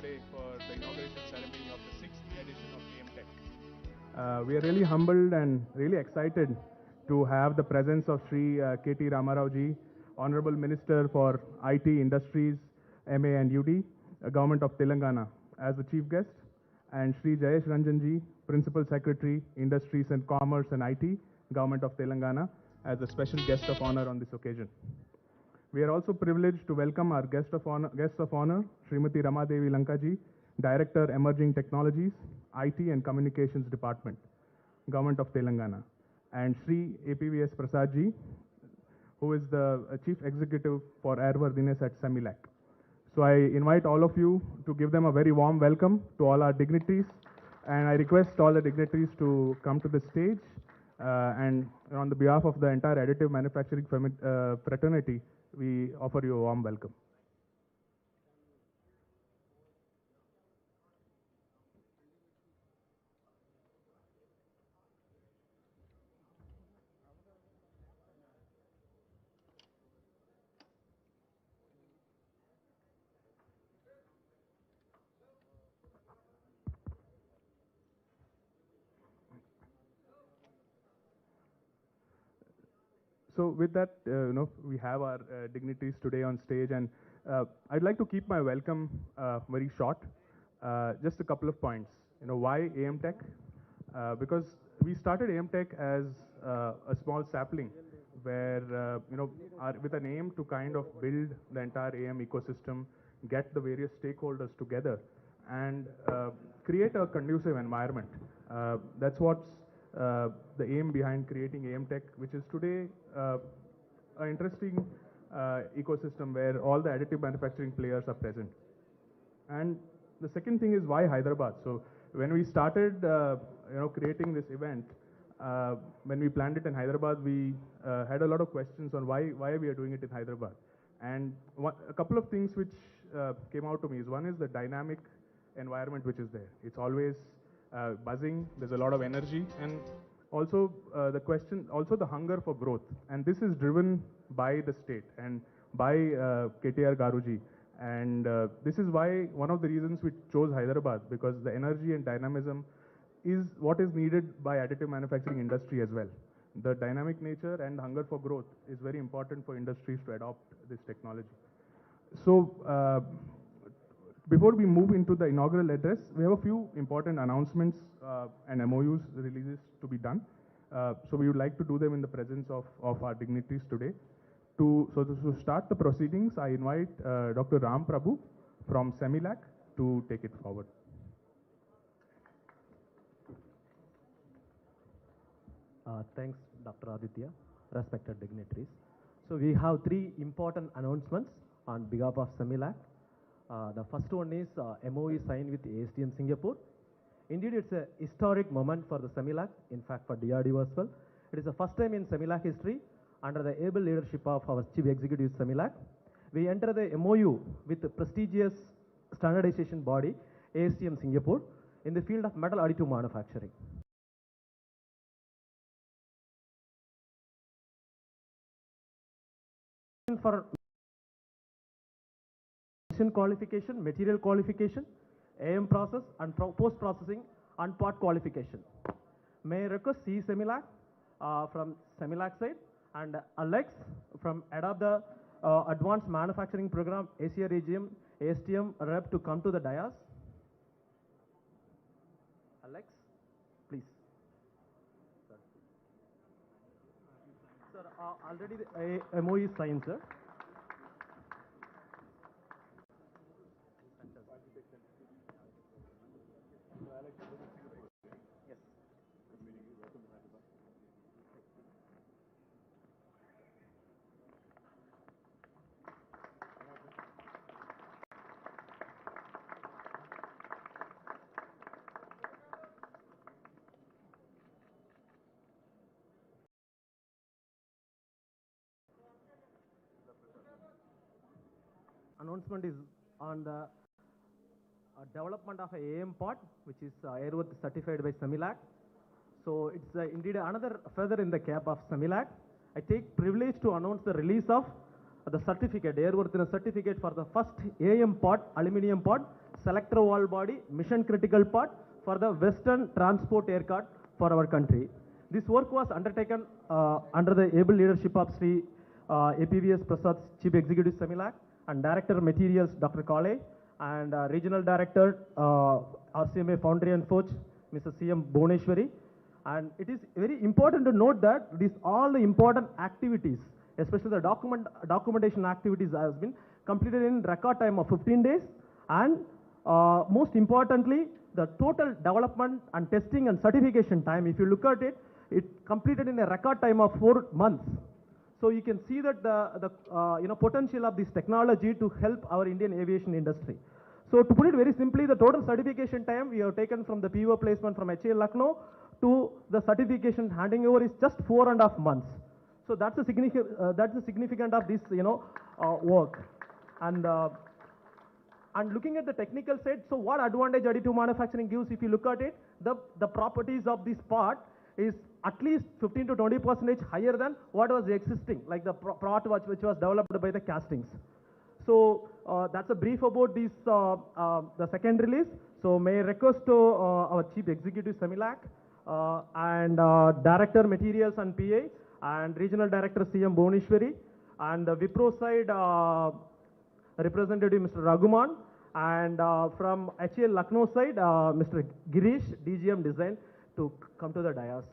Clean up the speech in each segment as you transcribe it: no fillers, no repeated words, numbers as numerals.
today for the inauguration ceremony of the 6th edition of AMTECH. We are really humbled and really excited to have the presence of Shri KT Ramarao ji, Honorable Minister for IT, Industries, MA and UD, Government of Telangana, as the chief guest, and Shri Jayesh Ranjan ji, Principal Secretary, Industries and Commerce and IT, Government of Telangana, as a special guest of honor on this occasion. We are also privileged to welcome our guest of honor, Srimati Ramadevi Lankaji, Director, Emerging Technologies, IT and Communications Department, Government of Telangana, and Shri APVS Prasad ji, who is the Chief Executive for Airworthiness at Semilac. So I invite all of you to give them a very warm welcome to all our dignitaries, and I request all the dignitaries to come to the stage, and on the behalf of the entire additive manufacturing fraternity, we offer you a warm welcome. So with that, we have our dignitaries today on stage, and I'd like to keep my welcome very short. Just a couple of points. Why AMTECH? Because we started AMTECH as a small sapling, where with an aim to kind of build the entire AM ecosystem, get the various stakeholders together, and create a conducive environment. That's what's the aim behind creating AMTECH, which is today an interesting ecosystem where all the additive manufacturing players are present. And the second thing is why Hyderabad. So when we started, creating this event, when we planned it in Hyderabad, we had a lot of questions on why we are doing it in Hyderabad. And a couple of things which came out to me is, one is the dynamic environment which is there. It's always buzzing, there's a lot of energy, and also the hunger for growth. And this is driven by the state and by KTR Garuji. And this is why one of the reasons we chose Hyderabad, because the energy and dynamism is what is needed by additive manufacturing industry as well. The dynamic nature and hunger for growth is very important for industries to adopt this technology. So before we move into the inaugural address, we have a few important announcements and MOUs releases to be done. So we would like to do them in the presence of our dignitaries today. To start the proceedings, I invite Dr. Ram Prabhu from Semilac to take it forward. Thanks, Dr. Aditya, respected dignitaries. So we have three important announcements on behalf of Semilac. The first one is MOE signed with ASTM Singapore. Indeed, it's a historic moment for the Semilac, in fact for DRDO as well. It is the first time in Semilac history, under the able leadership of our Chief Executive Semilac, we enter the MOU with the prestigious standardization body, ASTM Singapore, in the field of metal additive manufacturing. For qualification, material qualification, AM process, and post-processing and part qualification. May I request C. Semilac from Semilac side, and Alex from Adopt the Advanced Manufacturing Program, Asia Region, ASTM rep to come to the dais. Alex, please. Sir, already the MOE is signed, sir. Announcement is on the development of a AM pod, which is airworthy certified by Semilac. So it's indeed another feather in the cap of Semilac. I take privilege to announce the release of the certificate, airworthiness certificate for the first AM pod, aluminium pod, selector wall body, mission critical part for the Western Transport Aircraft for our country. This work was undertaken under the able leadership of Sri APVS Prasad, Chief Executive Semilac, and Director Materials, Dr. Kale, and Regional Director RCMA Foundry and Forge, Mr. CM Bhuneshwari. And it is very important to note that these all the important activities, especially the documentation activities, has been completed in record time of 15 days, and most importantly, the total development and testing and certification time, if you look at it, it completed in a record time of 4 months. So you can see that the potential of this technology to help our Indian aviation industry. So to put it very simply, the total certification time we have taken from the PO placement from HAL Lucknow to the certification handing over is just 4.5 months. So that's the significant of this work. And looking at the technical side, so what advantage additive manufacturing gives, if you look at it, the properties of this part is at least 15 to 20% higher than what was existing, like the part which was developed by the castings. So that's a brief about this, the second release. So may I request to our Chief Executive Semilac and Director Materials and PA and Regional Director CM Bhuneshwari, and the Wipro side representative Mr. Raghuman, and from HAL Lucknow side Mr. Girish, DGM Design, to come to the dais.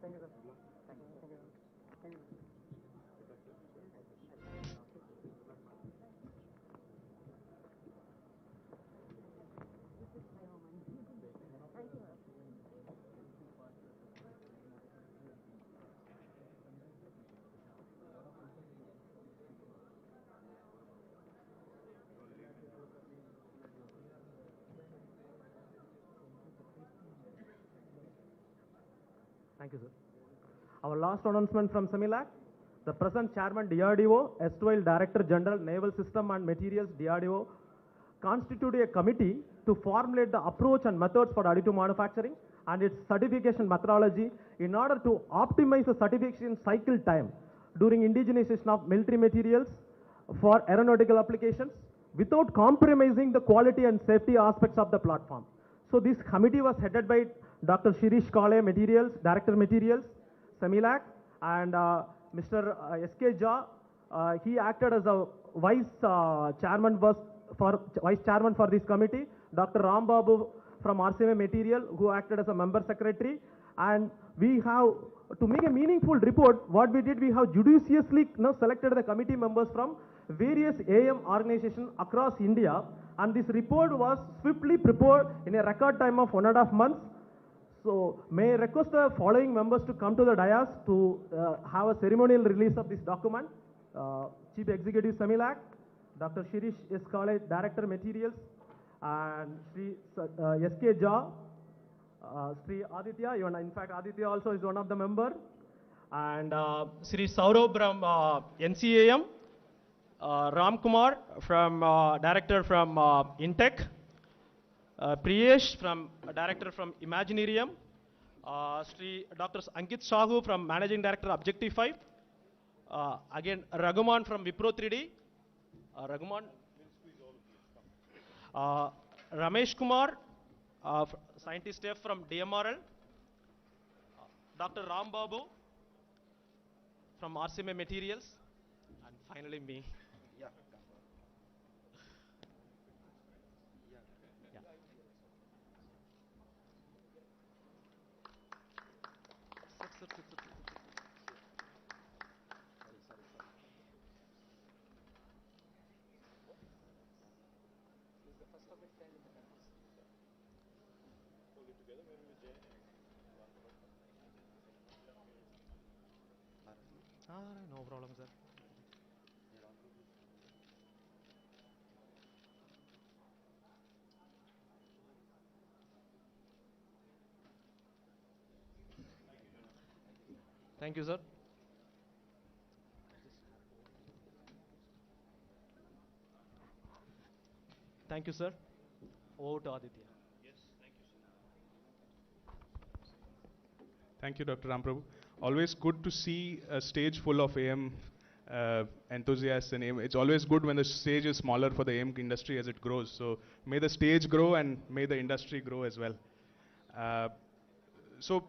Thank you, sir. Thank you. Thank you, sir. Our last announcement from Semilac, the present Chairman DRDO, erstwhile Director General Naval System and Materials DRDO, constituted a committee to formulate the approach and methods for additive manufacturing and its certification methodology in order to optimize the certification cycle time during indigenization of military materials for aeronautical applications without compromising the quality and safety aspects of the platform. So this committee was headed by Dr. Shirish Kale, Materials, Director Materials, Semilac, and Mr. S.K. Jha. He acted as a vice chairman for this committee. Dr. Ram Babu from RCMA Material, who acted as a member secretary. And we have, to make a meaningful report, what we did, we have judiciously selected the committee members from various AM organizations across India. And this report was swiftly prepared in a record time of 1.5 months. So may I request the following members to come to the dais to have a ceremonial release of this document. Chief Executive Semilac, Dr. Shirish S. Kale, Director Materials, and Sri S.K. Jha, Sri Aditya, even in fact Aditya also is one of the member, and Sri Saurabh from NCAM, Ram Kumar from Director from Intech, Priyesh from Director from Imaginarium, Sri Dr. Ankit Sahu from Managing Director Objective 5, again Raghuman from Wipro 3D, Raghuman, Ramesh Kumar, Scientist Staff from DMRL, Dr. Ram Babu from RCMA Materials, and finally me. Yeah. No problem, sir. Thank you, sir. Thank you, sir. Over to Aditya. Thank you, Dr. Ramprabhu. Always good to see a stage full of AM enthusiasts and AM. It's always good when the stage is smaller for the AM industry as it grows. So may the stage grow and may the industry grow as well. Uh, so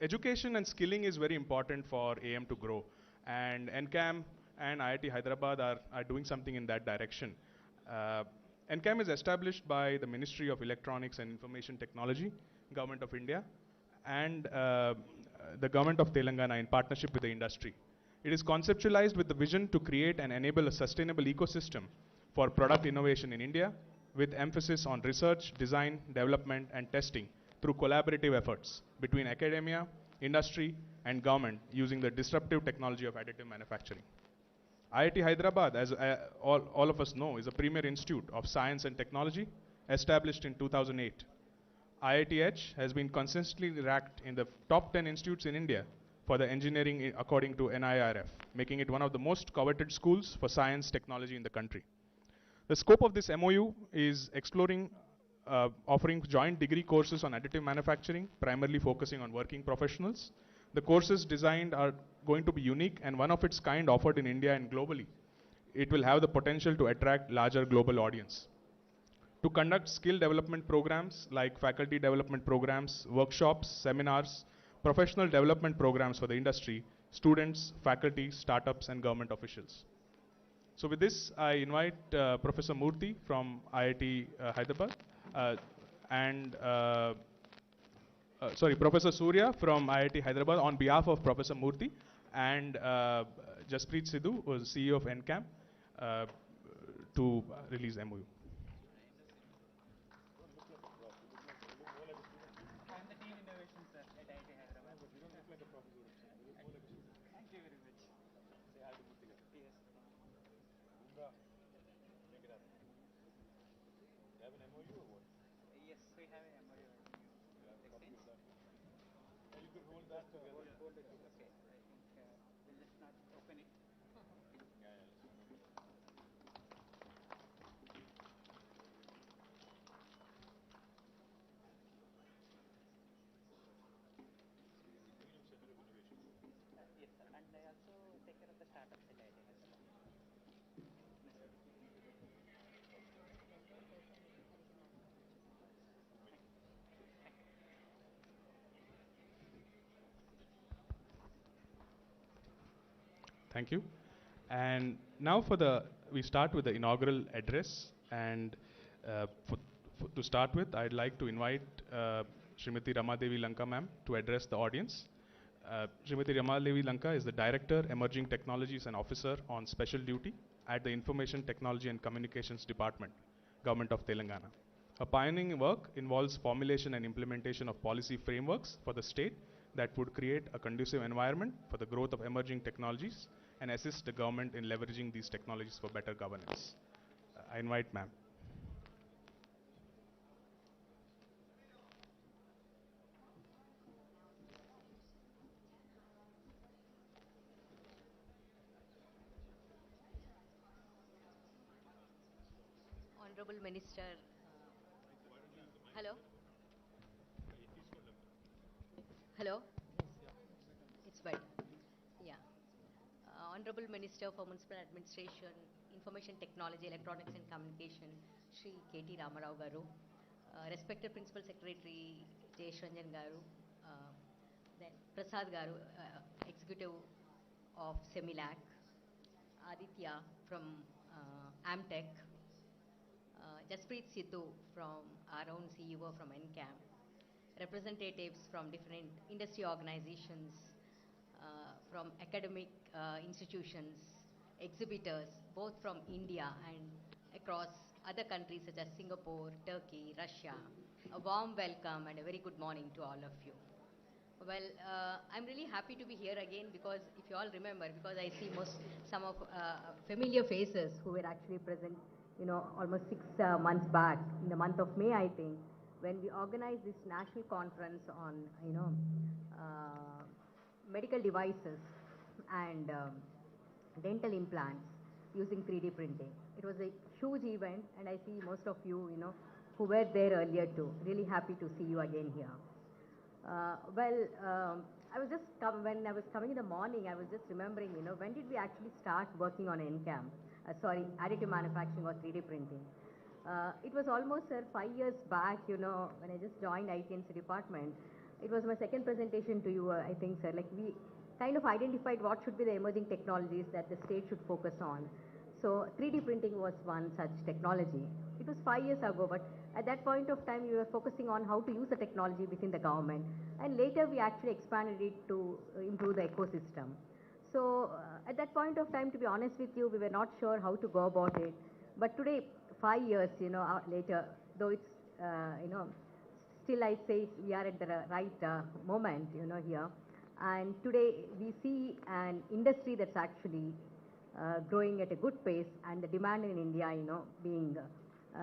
education and skilling is very important for AM to grow, and NCAM and IIT Hyderabad are doing something in that direction. Uh, NCAM is established by the Ministry of Electronics and Information Technology, Government of India, and the Government of Telangana in partnership with the industry. It is conceptualized with the vision to create and enable a sustainable ecosystem for product innovation in India, with emphasis on research, design, development, and testing through collaborative efforts between academia, industry, and government using the disruptive technology of additive manufacturing. IIT Hyderabad, as all of us know, is a premier institute of science and technology established in 2008. IITH has been consistently ranked in the top 10 institutes in India for the engineering according to NIRF, making it one of the most coveted schools for science technology in the country. The scope of this MOU is exploring offering joint degree courses on additive manufacturing, primarily focusing on working professionals. The courses designed are going to be unique and one of its kind offered in India and globally. It will have the potential to attract larger global audience. To conduct skill development programs like faculty development programs, workshops, seminars, professional development programs for the industry, students, faculty, startups, and government officials. So with this, I invite Professor Murthy from IIT Hyderabad and Professor Surya from IIT Hyderabad on behalf of Professor Murthy and Jaspreet Sidhu, who is CEO of NCAM, to release MOU. I'm the Team Innovation, sir, at IIT Hyderabad. You don't look like a professor. Thank you very much. Say hi to Murthy. Yes. Bunda, check it out. You have an MOU or what? Yes, we have an MOU. You have a copy of that? You could hold that together. Hold it together. Okay, I think we'll just not open it. Yeah, let's not open it. Yes, sir. And I also take care of the startups at IIT Hyderabad. Thank you. And now we start with the inaugural address. And to start with, I'd like to invite Srimati Ramadevi Lanka ma'am to address the audience. Srimati Ramadevi Lanka is the Director, Emerging Technologies and Officer on Special Duty at the Information Technology and Communications Department, Government of Telangana. Her pioneering work involves formulation and implementation of policy frameworks for the state that would create a conducive environment for the growth of emerging technologies and assist the government in leveraging these technologies for better governance. I invite ma'am. Honorable Minister. Hello? Hello? It's better. Yeah. Honorable Minister for Municipal Administration, Information Technology, Electronics and Communication, Shri KT Ramarao Garu, respected Principal Secretary Jayesh Ranjan Garu, then Prasad Garu, Executive of Semilac, Aditya from AMTECH, Jaspreet Sidhu from our own CEO from NCAM, representatives from different industry organizations, from academic institutions, exhibitors, both from India and across other countries such as Singapore, Turkey, Russia. A warm welcome and a very good morning to all of you. Well, I'm really happy to be here again because if you all remember, because I see some of familiar faces who were actually present, almost 6 months back in the month of May, I think, when we organized this national conference on, medical devices and dental implants using 3D printing. It was a huge event, and I see most of you, who were there earlier too. Really happy to see you again here. I was just when I was coming in the morning, I was just remembering, when did we actually start working on NCAM? Additive manufacturing or 3D printing. It was almost 5 years back, when I just joined ITNC department. It was my second presentation to you, I think, sir. Like we kind of identified what should be the emerging technologies that the state should focus on. So 3D printing was one such technology. It was 5 years ago, but at that point of time, we were focusing on how to use the technology within the government. And later, we actually expanded it to improve the ecosystem. So at that point of time, to be honest with you, we were not sure how to go about it. But today, 5 years, later, though it's, still I say we are at the right moment, here. And today, we see an industry that's actually growing at a good pace, and the demand in India, being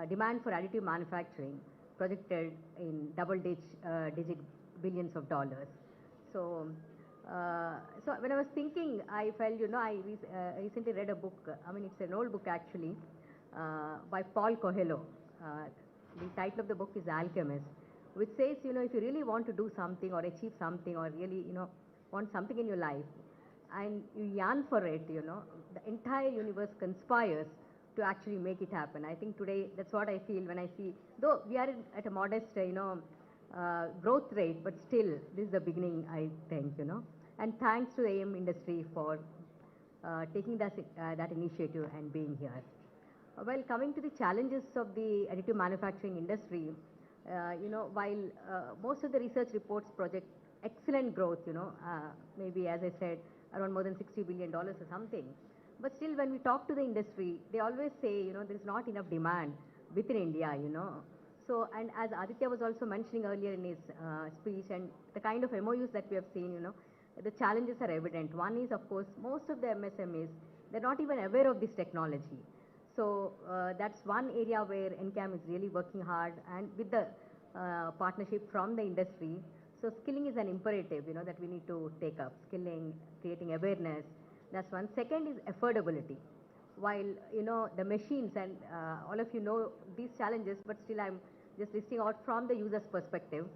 demand for additive manufacturing projected in double-digit billions of dollars. So, so when I was thinking, I felt, I recently read a book. It's an old book actually, by Paul Coelho. The title of the book is Alchemist, which says, if you really want to do something or achieve something or really, want something in your life, and you yearn for it, the entire universe conspires to actually make it happen. I think today that's what I feel when I see, though we are at a modest, growth rate, but still this is the beginning, I think, And thanks to the AM industry for taking that initiative and being here. Well, coming to the challenges of the additive manufacturing industry, while most of the research reports project excellent growth, maybe as I said, around more than $60 billion or something. But still, when we talk to the industry, they always say, there is not enough demand within India, So, and as Aditya was also mentioning earlier in his speech, and the kind of MOUs that we have seen, the challenges are evident. One is, of course, most of the MSMEs, they're not even aware of this technology. So, that's one area where NCAM is really working hard, and with the partnership from the industry. So, skilling is an imperative, that we need to take up. Skilling, creating awareness. That's one. Second is affordability. While, the machines and all of you know these challenges, but still I'm just listing out from the user's perspective.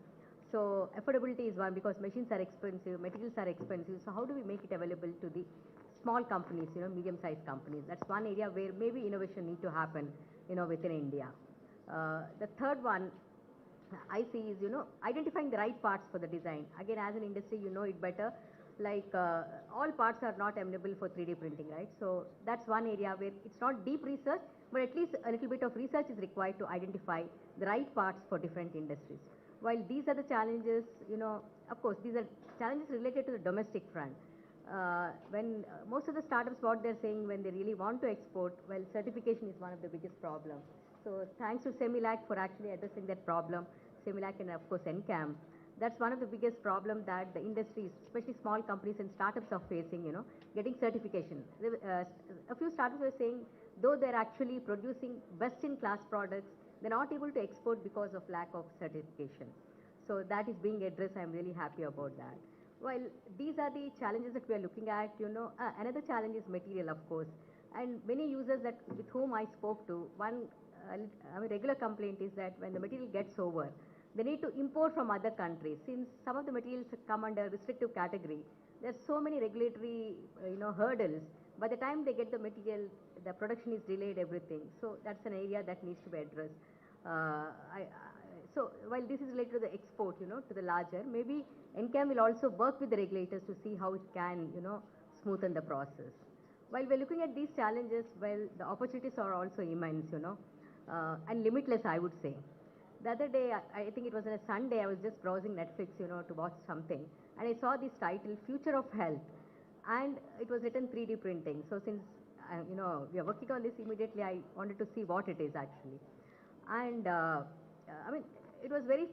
So affordability is one because machines are expensive, materials are expensive. So how do we make it available to the small companies, medium-sized companies? That's one area where maybe innovation need to happen, within India. The third one I see is, identifying the right parts for the design. Again, as an industry, you know it better. Like all parts are not amenable for 3D printing, right? So that's one area where it's not deep research, but at least a little bit of research is required to identify the right parts for different industries. While these are the challenges, of course, these are challenges related to the domestic front. When most of the startups, what they're saying when they really want to export, well, certification is one of the biggest problems. So thanks to Semilac for actually addressing that problem, Semilac and of course NCAM. That's one of the biggest problems that the industries, especially small companies and startups are facing, getting certification. A few startups were saying, though they're actually producing best-in-class products, they're not able to export because of lack of certification. So that is being addressed. I'm really happy about that. Well, these are the challenges that we are looking at, Another challenge is material, of course. And many users with whom I spoke to, one regular complaint is that when the material gets over, they need to import from other countries. Since some of the materials come under restrictive category, there's so many regulatory, hurdles. By the time they get the material, the production is delayed, everything. So that's an area that needs to be addressed. So while this is related to the export, to the larger, maybe NCAM will also work with the regulators to see how it can, smoothen the process. While we're looking at these challenges, well, the opportunities are also immense, and limitless, I would say. The other day, I think it was on a Sunday, I was just browsing Netflix, to watch something. And I saw this title, Future of Health. And it was written 3D printing. So since we are working on this immediately. I wanted to see what it is actually. And I mean, it was very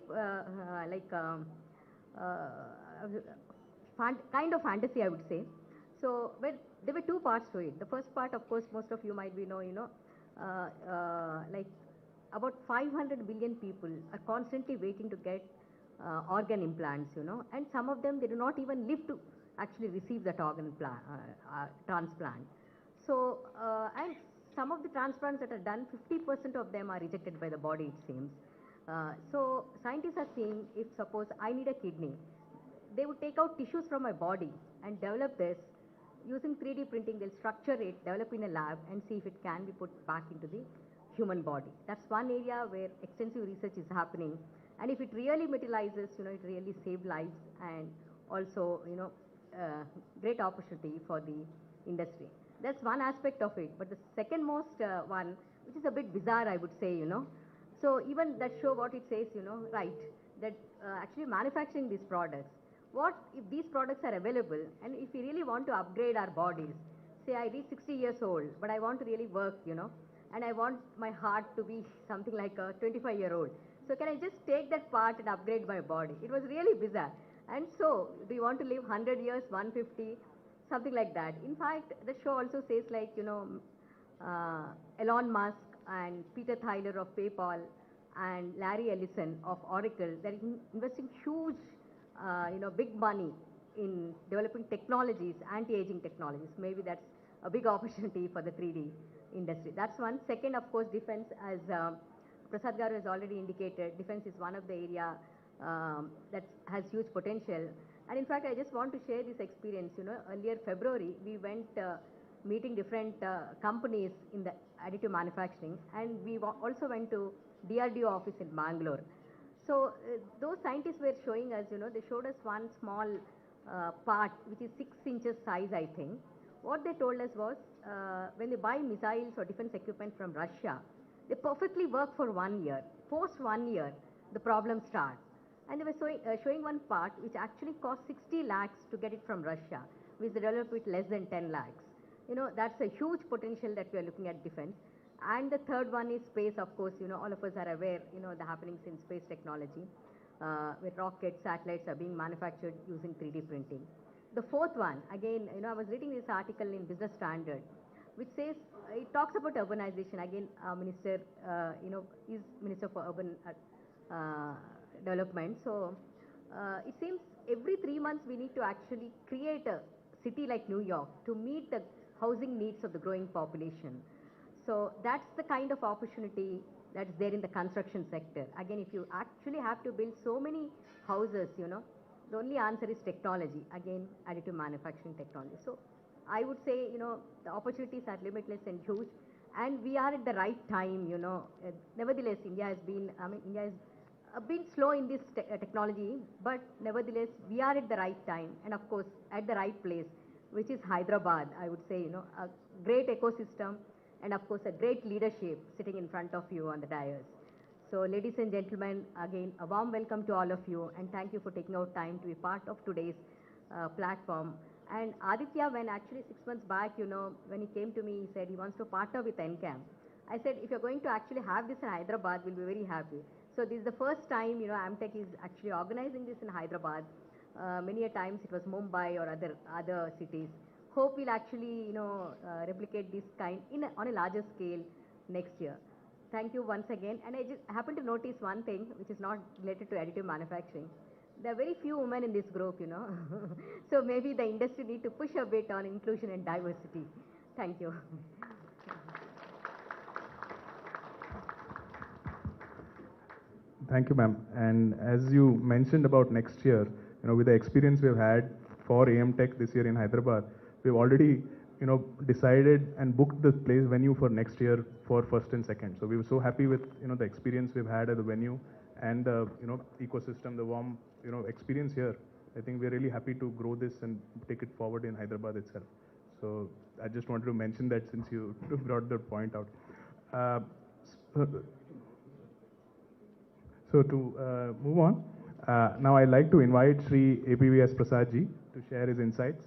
kind of fantasy, I would say. So, but there were two parts to it. The first part, of course, most of you might be know, like about 500 billion people are constantly waiting to get organ implants, and some of them, they do not even live to actually receive that transplant. So, and some of the transplants that are done, 50% of them are rejected by the body, it seems. So scientists are saying, if suppose I need a kidney, they would take out tissues from my body and develop this using 3D printing. They'll structure it, develop in a lab, and see if it can be put back into the human body. That's one area where extensive research is happening. And if it really materializes, it really saves lives, and also, great opportunity for the industry. That's one aspect of it. But the second most one, which is a bit bizarre, I would say, So even that show what it says, right, that actually manufacturing these products, what if these products are available, and if we really want to upgrade our bodies, say I reach 60 years old, but I want to really work, and I want my heart to be something like a 25-year-old. So can I just take that part and upgrade my body? It was really bizarre. And so, do you want to live 100 years, 150, something like that? In fact, the show also says like, Elon Musk and Peter Thiler of PayPal and Larry Ellison of Oracle, they're investing huge, big money in developing technologies, anti-aging technologies. Maybe that's a big opportunity for the 3D industry. That's one. Second, of course, defense, as Prasad Garu has already indicated, defense is one of the area that has huge potential. And in fact, I just want to share this experience. Earlier February, we went meeting different companies in the additive manufacturing, and we also went to DRDO office in Bangalore. So those scientists were showing us, they showed us one small part, which is 6 inches size, I think. What they told us was, when they buy missiles or defense equipment from Russia, they perfectly work for 1 year. Post 1 year, the problem starts. And they were showing one part which actually cost 60 lakhs to get it from Russia, which they developed with less than 10 lakhs. That's a huge potential that we are looking at defense. And the third one is space, of course. All of us are aware, the happenings in space technology, where rockets, satellites are being manufactured using 3D printing. The fourth one, again, I was reading this article in Business Standard, which says, it talks about urbanization. Again, Minister, is Minister for Urban Development. So it seems every 3 months we need to actually create a city like New York to meet the housing needs of the growing population. So that's the kind of opportunity that's there in the construction sector. Again, if you actually have to build so many houses, the only answer is technology. Again, additive manufacturing technology. So I would say, the opportunities are limitless and huge, and we are at the right time, Nevertheless, India has been, India has been slow in this technology, but nevertheless, we are at the right time, and of course, at the right place, which is Hyderabad. I would say, a great ecosystem, and of course, a great leadership sitting in front of you on the dais. So, ladies and gentlemen, again, a warm welcome to all of you, and thank you for taking out time to be part of today's platform. And Aditya, when actually 6 months back, when he came to me, he said he wants to partner with NCAM. I said, if you're going to actually have this in Hyderabad, we'll be very happy. So this is the first time, AMTECH is actually organizing this in Hyderabad. Many a times it was Mumbai or other cities. Hope we'll actually, replicate this kind on a larger scale next year. Thank you once again. And I just happened to notice one thing, which is not related to additive manufacturing. There are very few women in this group, So maybe the industry need to push a bit on inclusion and diversity. Thank you. Thank you, ma'am. And as you mentioned about next year, with the experience we've had for AMTECH this year in Hyderabad, we've already, decided and booked the place venue for next year for first and second. So we were so happy with, the experience we've had at the venue and the, ecosystem, the warm, experience here. I think we're really happy to grow this and take it forward in Hyderabad itself. So I just wanted to mention that since you brought the point out. So to move on, now I'd like to invite Sri APVS Prasad ji to share his insights.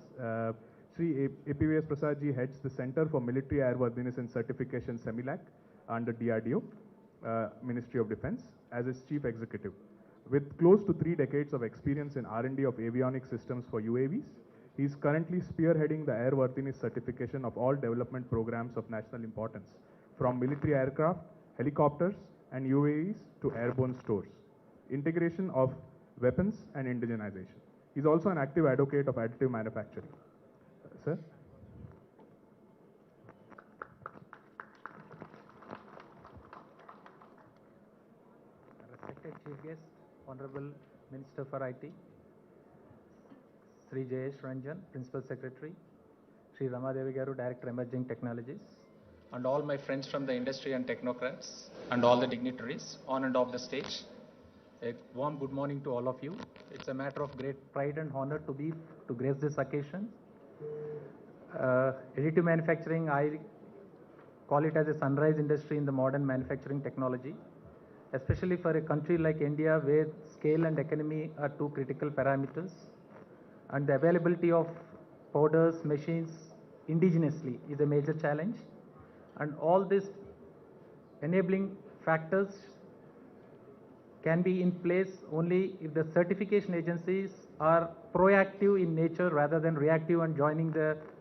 Sri APVS Prasad ji heads the Center for Military Airworthiness and Certification CEMILAC under DRDO, Ministry of Defense, as its chief executive. With close to 3 decades of experience in R&D of avionics systems for UAVs, he is currently spearheading the airworthiness certification of all development programs of national importance, from military aircraft, helicopters, and UAVs to airborne stores, integration of weapons and indigenization. He is also an active advocate of additive manufacturing. Sir? Respected Chief Guest, Honorable Minister for IT, Sri Jayesh Ranjan, Principal Secretary, Sri Ramadevi Garu, Director Emerging Technologies, and all my friends from the industry and technocrats, and all the dignitaries on and off the stage. A warm good morning to all of you. It's a matter of great pride and honor to grace this occasion. Additive manufacturing, I call it as a sunrise industry in the modern manufacturing technology, especially for a country like India where scale and economy are two critical parameters, and the availability of powders, machines indigenously is a major challenge, and all these enabling factors can be in place only if the certification agencies are proactive in nature rather than reactive and joining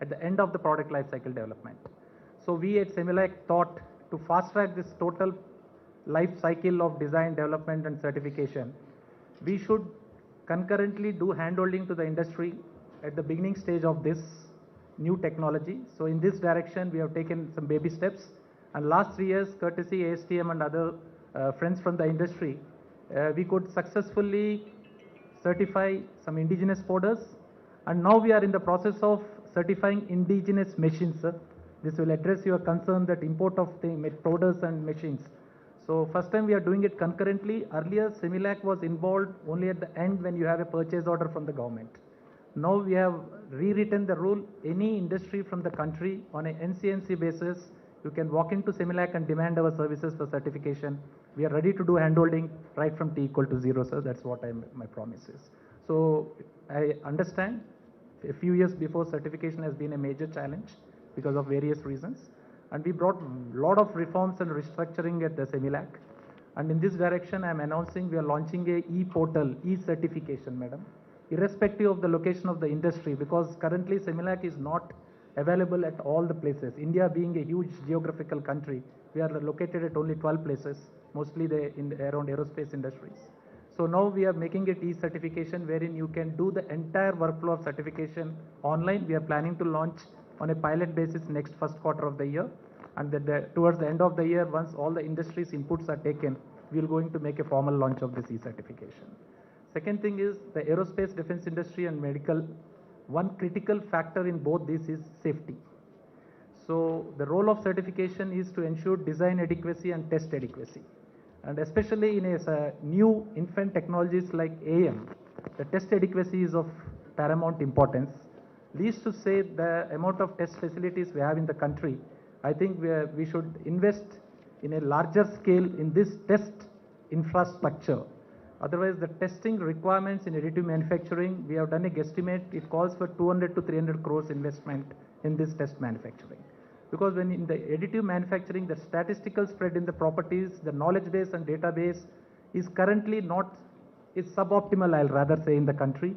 at the end of the product life cycle development. So we at CEMILAC thought to fast track this total life cycle of design, development and certification, we should concurrently do handholding to the industry at the beginning stage of this new technology. So in this direction we have taken some baby steps, and last 3 years courtesy ASTM and other friends from the industry, we could successfully certify some indigenous powders, and now we are in the process of certifying indigenous machines, sir. This will address your concern that import of the powders and machines. So first time we are doing it concurrently. Earlier CEMILAC was involved only at the end when you have a purchase order from the government. Now we have rewritten the rule. Any industry from the country on a NCNC basis, you can walk into CEMILAC and demand our services for certification. We are ready to do handholding right from T equal to 0, sir. That's what my promise is. So I understand a few years before certification has been a major challenge because of various reasons. And we brought a lot of reforms and restructuring at the CEMILAC. And in this direction, I am announcing we are launching a e-portal, e-certification, madam, irrespective of the location of the industry, because currently CEMILAC is not available at all the places. India being a huge geographical country, we are located at only 12 places, mostly around aerospace industries. So now we are making it e-certification wherein you can do the entire workflow of certification online. We are planning to launch on a pilot basis next first quarter of the year, and towards the end of the year, once all the industry's inputs are taken, we are going to make a formal launch of this e-certification. Second thing is the aerospace, defense industry and medical. One critical factor in both these is safety. So the role of certification is to ensure design adequacy and test adequacy. And especially in a new infant technologies like AM, the test adequacy is of paramount importance. Least to say the amount of test facilities we have in the country, I think we should invest in a larger scale in this test infrastructure. Otherwise, the testing requirements in additive manufacturing, we have done a guesstimate, it calls for 200 to 300 crores investment in this test manufacturing. Because when in the additive manufacturing, the statistical spread in the properties, the knowledge base and database is currently is suboptimal, I'll rather say, in the country.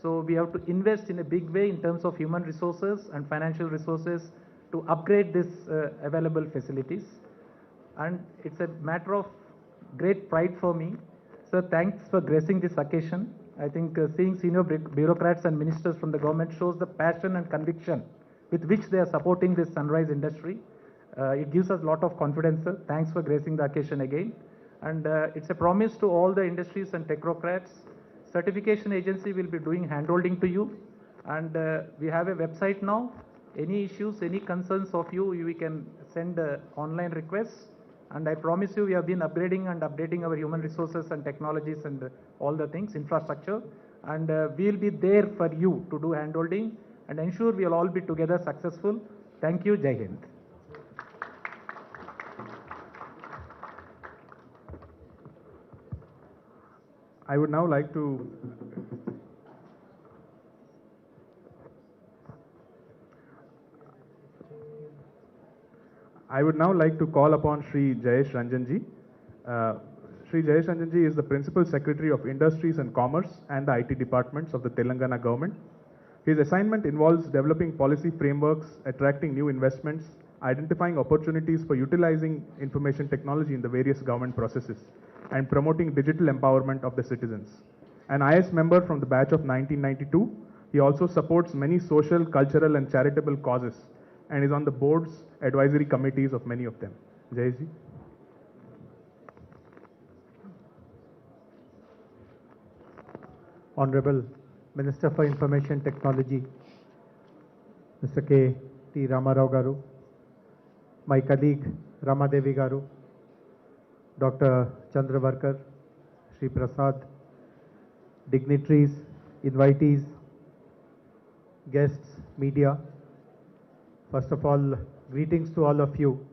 So we have to invest in a big way in terms of human resources and financial resources to upgrade this available facilities. And it's a matter of great pride for me. Sir, thanks for gracing this occasion. I think seeing senior bureaucrats and ministers from the government shows the passion and conviction with which they are supporting this sunrise industry. It gives us a lot of confidence, sir. Thanks for gracing the occasion again. And it's a promise to all the industries and technocrats. Certification agency will be doing handholding to you. And we have a website now. Any issues, any concerns of you, we can send online requests. And I promise you, we have been upgrading and updating our human resources and technologies and all the things, infrastructure. And we'll be there for you to do handholding and ensure we'll all be together successful. Thank you. Jai Hind. I would now like to I would now like to call upon Shri Jayesh Ranjanji. Shri Jayesh Ranjanji is the Principal Secretary of Industries and Commerce and the IT departments of the Telangana government. His assignment involves developing policy frameworks, attracting new investments, identifying opportunities for utilizing information technology in the various government processes, and promoting digital empowerment of the citizens. An IS member from the batch of 1992, he also supports many social, cultural, and charitable causes and is on the boards, advisory committees of many of them. Jayesh. Honorable Minister for Information Technology, Mr. K.T. Ramarao Garu, my colleague Ramadevi Garu, Dr. Chandravarkar, Sri Prasad, dignitaries, invitees, guests, media. First of all, greetings to all of you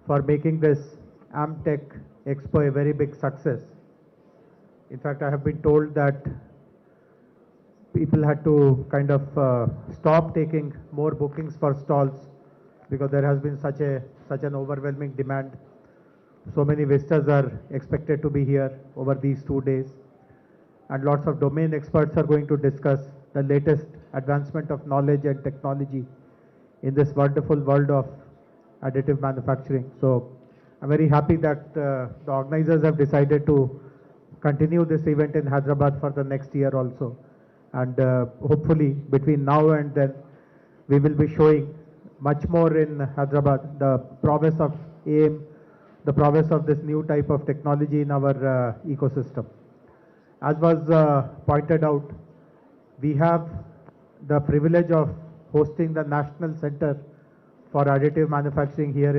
for making this AMTECH Expo a very big success. In fact, I have been told that people had to kind of stop taking more bookings for stalls because there has been such an overwhelming demand. So many visitors are expected to be here over these 2 days, and lots of domain experts are going to discuss the latest advancement of knowledge and technology in this wonderful world of additive manufacturing. So I'm very happy that the organizers have decided to continue this event in Hyderabad for the next year also. And hopefully between now and then we will be showing much more in Hyderabad, the prowess of AIM, the prowess of this new type of technology in our ecosystem. As was pointed out, we have the privilege of hosting the National Center for Additive Manufacturing here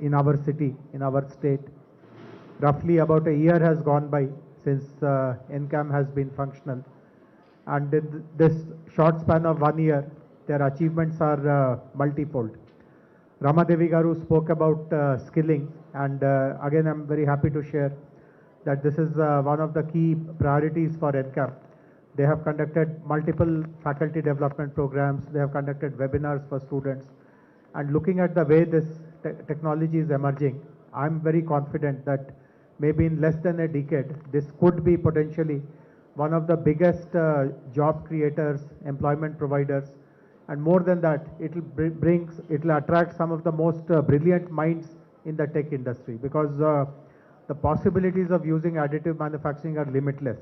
in our city, in our state. Roughly about a year has gone by since NCAM has been functional. And in this short span of 1 year, their achievements are multifold. Ramadevi Garu spoke about skilling, and again I'm very happy to share that this is one of the key priorities for NCAM. They have conducted multiple faculty development programs, they have conducted webinars for students, and looking at the way this technology is emerging, I'm very confident that maybe in less than a decade, this could be potentially one of the biggest job creators, employment providers, and more than that, it will attract some of the most brilliant minds in the tech industry, because the possibilities of using additive manufacturing are limitless.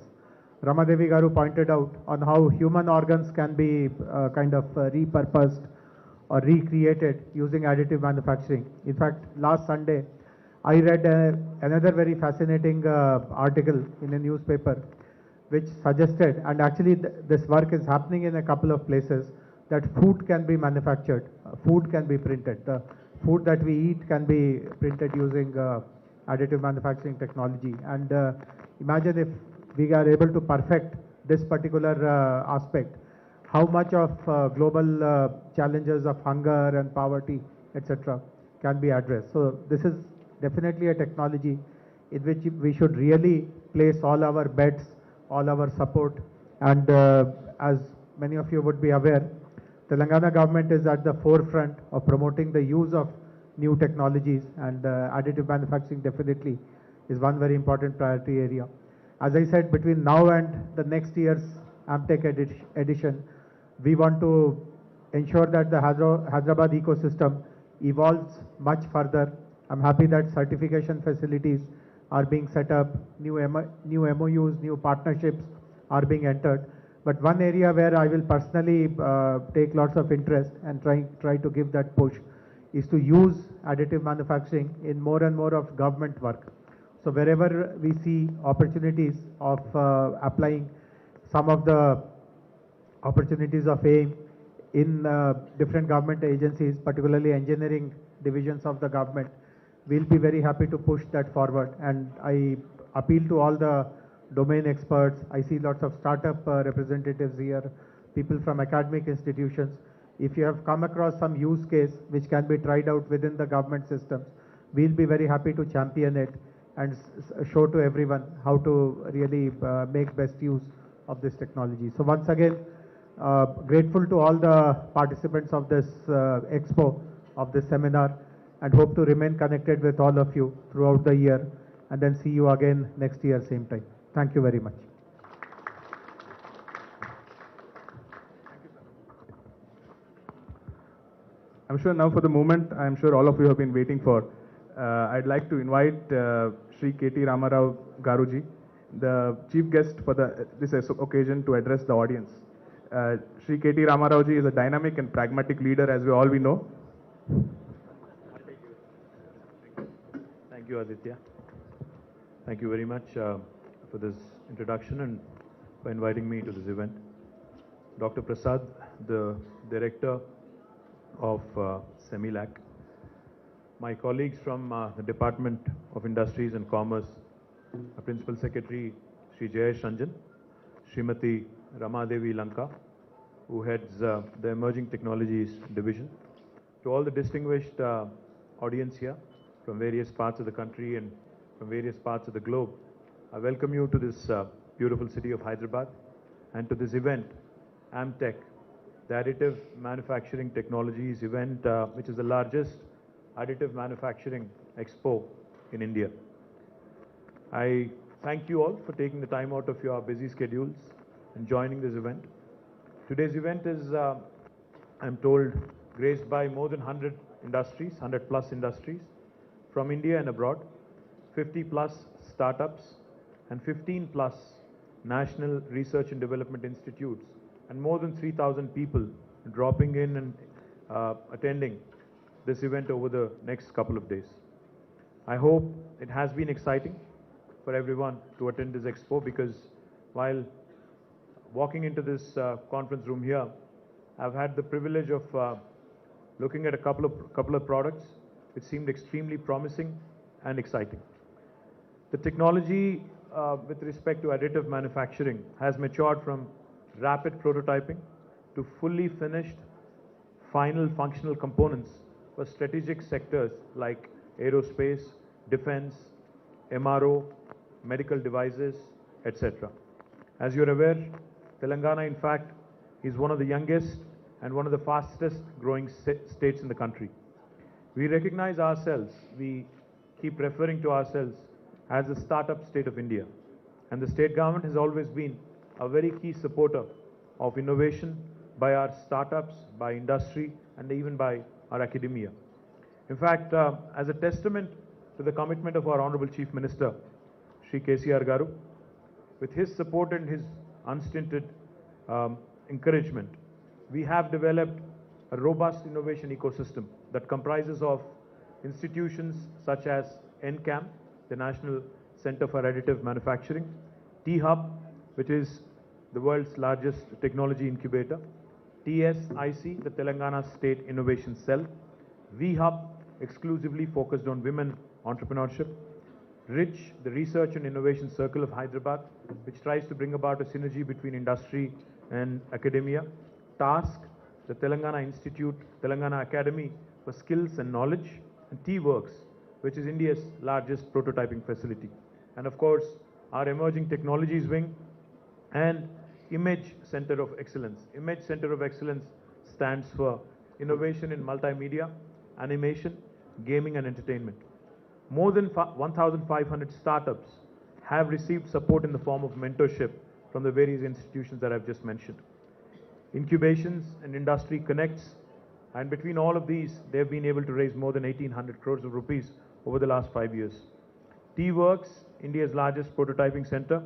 Ramadevi Garu pointed out on how human organs can be kind of repurposed or recreated using additive manufacturing. In fact, last Sunday, I read another very fascinating article in a newspaper which suggested, and actually this work is happening in a couple of places, that food can be manufactured, food can be printed. The food that we eat can be printed using additive manufacturing technology. And imagine if we are able to perfect this particular aspect, how much of global challenges of hunger and poverty, etc., can be addressed. So this is definitely a technology in which we should really place all our bets, all our support. And as many of you would be aware, Telangana government is at the forefront of promoting the use of new technologies, and additive manufacturing definitely is one very important priority area. As I said, between now and the next year's AMTECH edition, we want to ensure that the Hyderabad ecosystem evolves much further. I'm happy that certification facilities are being set up, new MOUs, new partnerships are being entered. But one area where I will personally take lots of interest and try to give that push is to use additive manufacturing in more and more of government work. So wherever we see opportunities of applying some of the opportunities of AIM in different government agencies, particularly engineering divisions of the government, we'll be very happy to push that forward. And I appeal to all the domain experts. I see lots of startup representatives here, people from academic institutions. If you have come across some use case which can be tried out within the government systems, we'll be very happy to champion it and show to everyone how to really make best use of this technology. So once again, grateful to all the participants of this expo, of this seminar, and hope to remain connected with all of you throughout the year and then see you again next year same time. Thank you very much. I'm sure now for the moment, I'm sure all of you have been waiting for. I'd like to invite Shri KT Ramarao Garuji, the chief guest for this occasion, to address the audience. Shri KT Ramarao ji is a dynamic and pragmatic leader, as we know. Thank you, Aditya. Thank you very much for this introduction and for inviting me to this event. Dr. Prasad, the director of CEMILAC, my colleagues from the Department of Industries and Commerce, our Principal Secretary Sri Jayesh Ranjan, Srimati Ramadevi Lanka, who heads the Emerging Technologies Division, to all the distinguished audience here from various parts of the country and from various parts of the globe. I welcome you to this beautiful city of Hyderabad and to this event, AMTECH, the Additive Manufacturing Technologies event, which is the largest additive manufacturing expo in India. I thank you all for taking the time out of your busy schedules and joining this event. Today's event is, I'm told, graced by more than 100 industries, 100 plus industries from India and abroad, 50 plus startups and 15 plus national research and development institutes, and more than 3,000 people dropping in and attending this event over the next couple of days. I hope it has been exciting for everyone to attend this expo, because while walking into this conference room here, I've had the privilege of looking at a couple of products which seemed extremely promising and exciting. The technology with respect to additive manufacturing has matured from rapid prototyping to fully finished final functional components for strategic sectors like aerospace, defense, MRO, medical devices, etc. As you're aware, Telangana, in fact, is one of the youngest and one of the fastest growing states in the country. We recognize ourselves, we keep referring to ourselves as the startup state of India. And the state government has always been a very key supporter of innovation by our startups, by industry, and even by our academia. In fact, as a testament to the commitment of our Honorable Chief Minister, Shri KTR Garu, with his support and his unstinted encouragement, we have developed a robust innovation ecosystem that comprises of institutions such as NCAM, the National Center for Additive Manufacturing, T-Hub, which is the world's largest technology incubator, TSIC, the Telangana State Innovation Cell, V-Hub, exclusively focused on women entrepreneurship, RICH, the Research and Innovation Circle of Hyderabad, which tries to bring about a synergy between industry and academia, TASK, the Telangana Institute, Telangana Academy for Skills and Knowledge, and T-Works, which is India's largest prototyping facility. And of course, our Emerging Technologies Wing and Image Center of Excellence. Image Center of Excellence stands for Innovation in Multimedia, Animation, Gaming and Entertainment. More than 1,500 startups have received support in the form of mentorship from the various institutions that I've just mentioned. Incubations and industry connects, and between all of these, they've been able to raise more than 1,800 crores of rupees over the last 5 years. T-Works, India's largest prototyping center,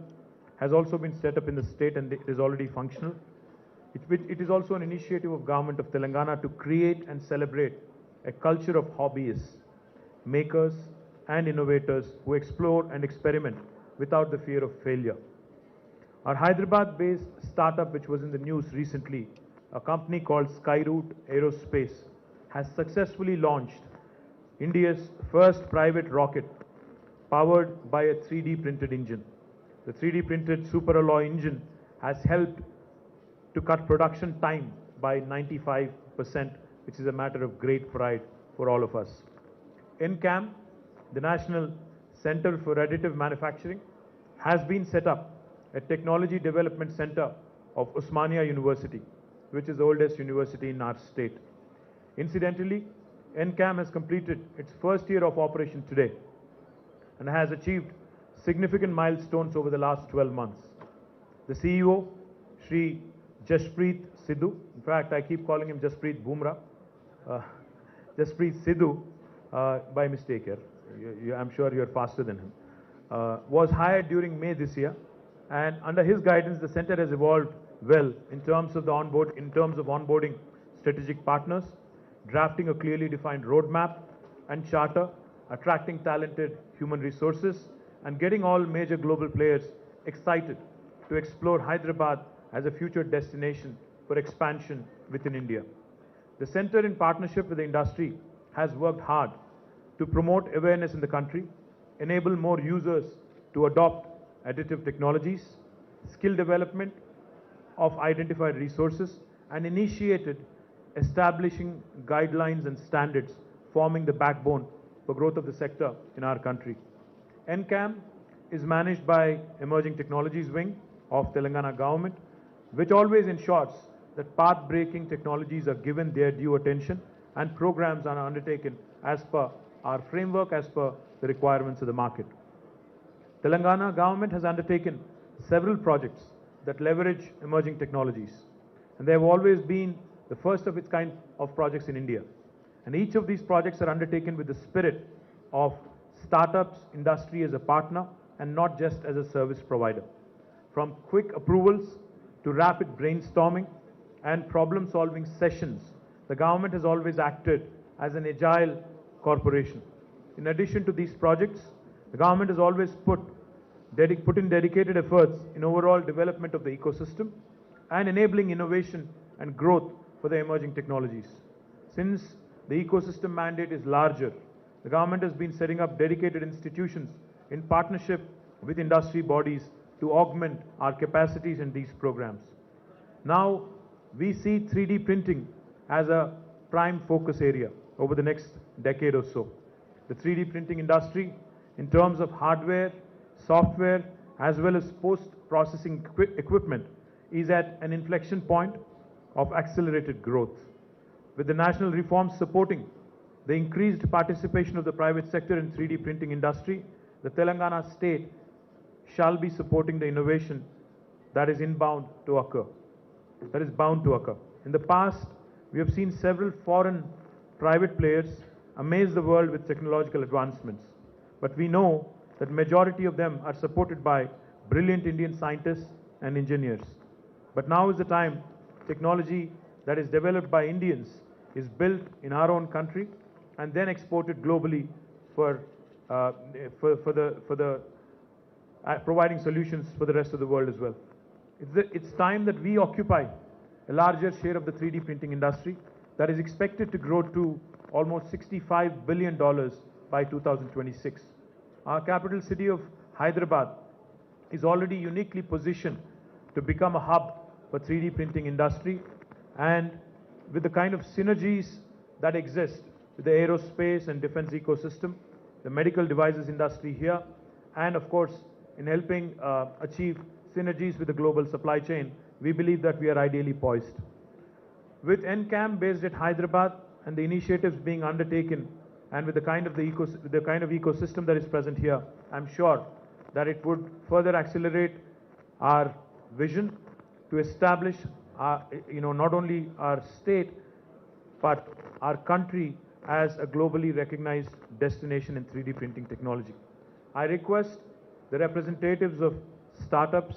has also been set up in the state and it is already functional. It is also an initiative of Government of Telangana to create and celebrate a culture of hobbyists, makers and innovators who explore and experiment without the fear of failure. Our Hyderabad-based startup, which was in the news recently, a company called Skyroot Aerospace, has successfully launched India's first private rocket powered by a 3D printed engine. The 3D printed superalloy engine has helped to cut production time by 95%, which is a matter of great pride for all of us. NCAM, the National Center for Additive Manufacturing, has been set up a technology development center of Osmania University, which is the oldest university in our state. Incidentally, NCAM has completed its first year of operation today and has achieved significant milestones over the last 12 months. The CEO, Shri Jaspreet Sidhu, in fact, I keep calling him Jaspreet Bumrah, Jaspreet Sidhu, by mistake here. I'm sure you're faster than him. Was hired during May this year, and under his guidance, the center has evolved well in terms of onboarding strategic partners, drafting a clearly defined roadmap and charter, attracting talented human resources, and getting all major global players excited to explore Hyderabad as a future destination for expansion within India. The center, in partnership with the industry, has worked hard to promote awareness in the country, enable more users to adopt additive technologies, skill development of identified resources, and initiated establishing guidelines and standards forming the backbone for growth of the sector in our country. NCAM is managed by Emerging Technologies Wing of Telangana government, which always ensures that path-breaking technologies are given their due attention and programs are undertaken as per our framework, as per the requirements of the market. Telangana government has undertaken several projects that leverage emerging technologies, and they have always been the first of its kind of projects in India. And each of these projects are undertaken with the spirit of startups, industry as a partner, and not just as a service provider. From quick approvals to rapid brainstorming and problem-solving sessions, the government has always acted as an agile corporation. In addition to these projects, the government has always put in dedicated efforts in overall development of the ecosystem and enabling innovation and growth for the emerging technologies. Since the ecosystem mandate is larger, the government has been setting up dedicated institutions in partnership with industry bodies to augment our capacities in these programs. Now, we see 3D printing as a prime focus area over the next decade or so. The 3D printing industry, in terms of hardware, software, as well as post-processing equipment, is at an inflection point of accelerated growth. With the national reforms supporting the increased participation of the private sector in 3D printing industry, the Telangana state shall be supporting the innovation that is bound to occur. In the past, we have seen several foreign private players amaze the world with technological advancements, but we know that majority of them are supported by brilliant Indian scientists and engineers. But now is the time technology that is developed by Indians is built in our own country and then exported globally for providing solutions for the rest of the world as well. It's time that we occupy a larger share of the 3D printing industry that is expected to grow to almost $65 billion by 2026. Our capital city of Hyderabad is already uniquely positioned to become a hub for 3D printing industry, and with the kind of synergies that exist with the aerospace and defense ecosystem, the medical devices industry here, and of course in helping achieve synergies with the global supply chain, we believe that we are ideally poised. With NCAM based at Hyderabad and the initiatives being undertaken, and with the kind of ecosystem that is present here, I'm sure that it would further accelerate our vision to establish not only our state but our country as a globally recognized destination in 3D printing technology. I request the representatives of startups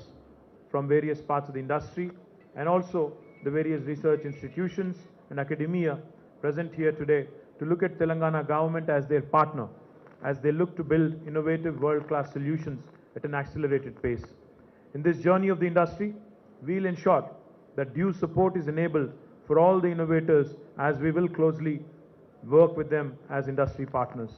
from various parts of the industry and also the various research institutions and academia present here today to look at Telangana government as their partner as they look to build innovative world-class solutions at an accelerated pace. In this journey of the industry, we'll ensure that due support is enabled for all the innovators as we will closely work with them as industry partners.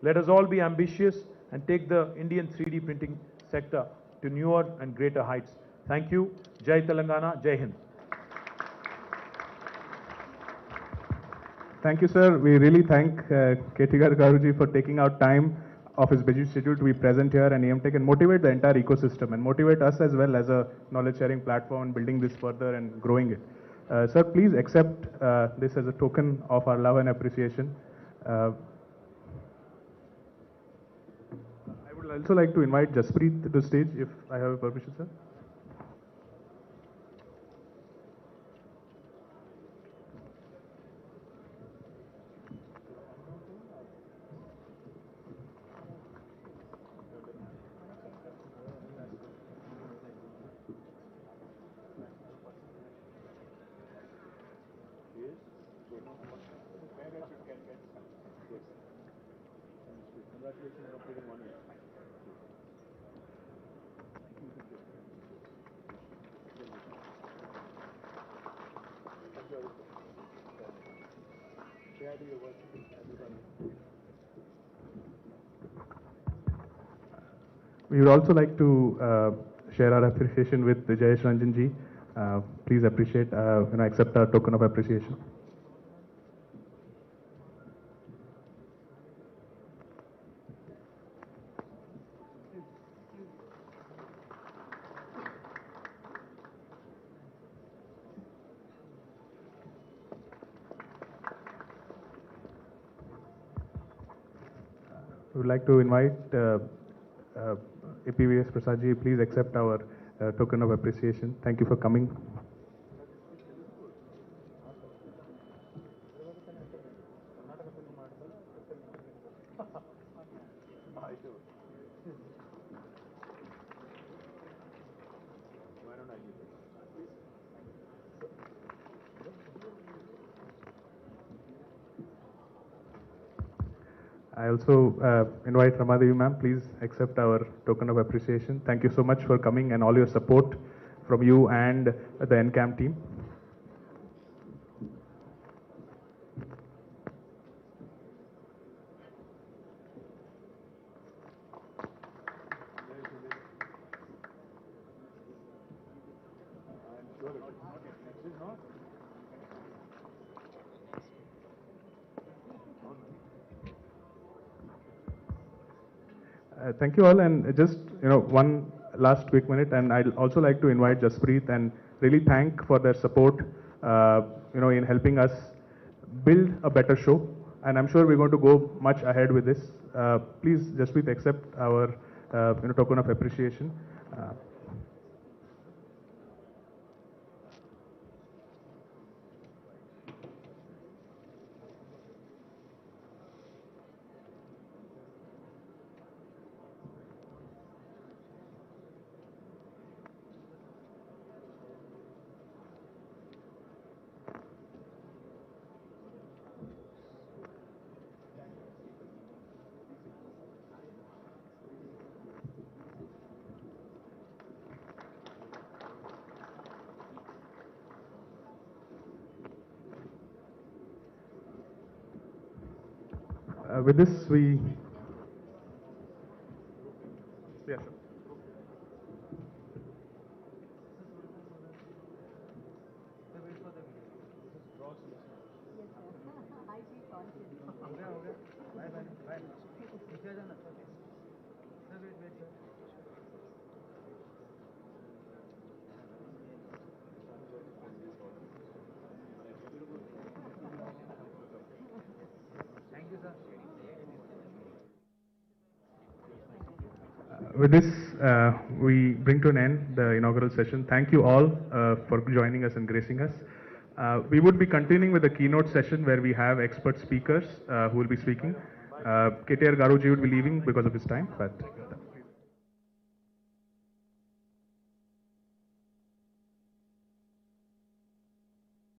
Let us all be ambitious and take the Indian 3D printing sector to newer and greater heights. Thank you. Jai Telangana, Jai Hind. Thank you, sir. We really thank KTR Garuji for taking out time of his busy schedule to be present here and AMTECH and motivate the entire ecosystem and motivate us as well as a knowledge sharing platform and building this further and growing it. Sir, please accept this as a token of our love and appreciation. Uh, I would also like to invite Jaspreet to the stage, if I have permission, sir. We would also like to share our appreciation with Jayesh Ranjan ji. Please appreciate, accept our token of appreciation. We would like to invite APVS Prasad ji, please accept our token of appreciation. Thank you for coming. I also invite Ramadevi ma'am, please accept our token of appreciation. Thank you so much for coming and all your support from you and the NCAM team. Thank you all, and just one last quick minute, and I'd also like to invite Jaspreet and really thank for their support, in helping us build a better show. And I'm sure we're going to go much ahead with this. Please, Jaspreet, accept our token of appreciation. With this, we. Yes, sir. With this, we bring to an end the inaugural session. Thank you all for joining us and gracing us. We would be continuing with the keynote session where we have expert speakers who will be speaking. KTR Garuji would be leaving because of his time, but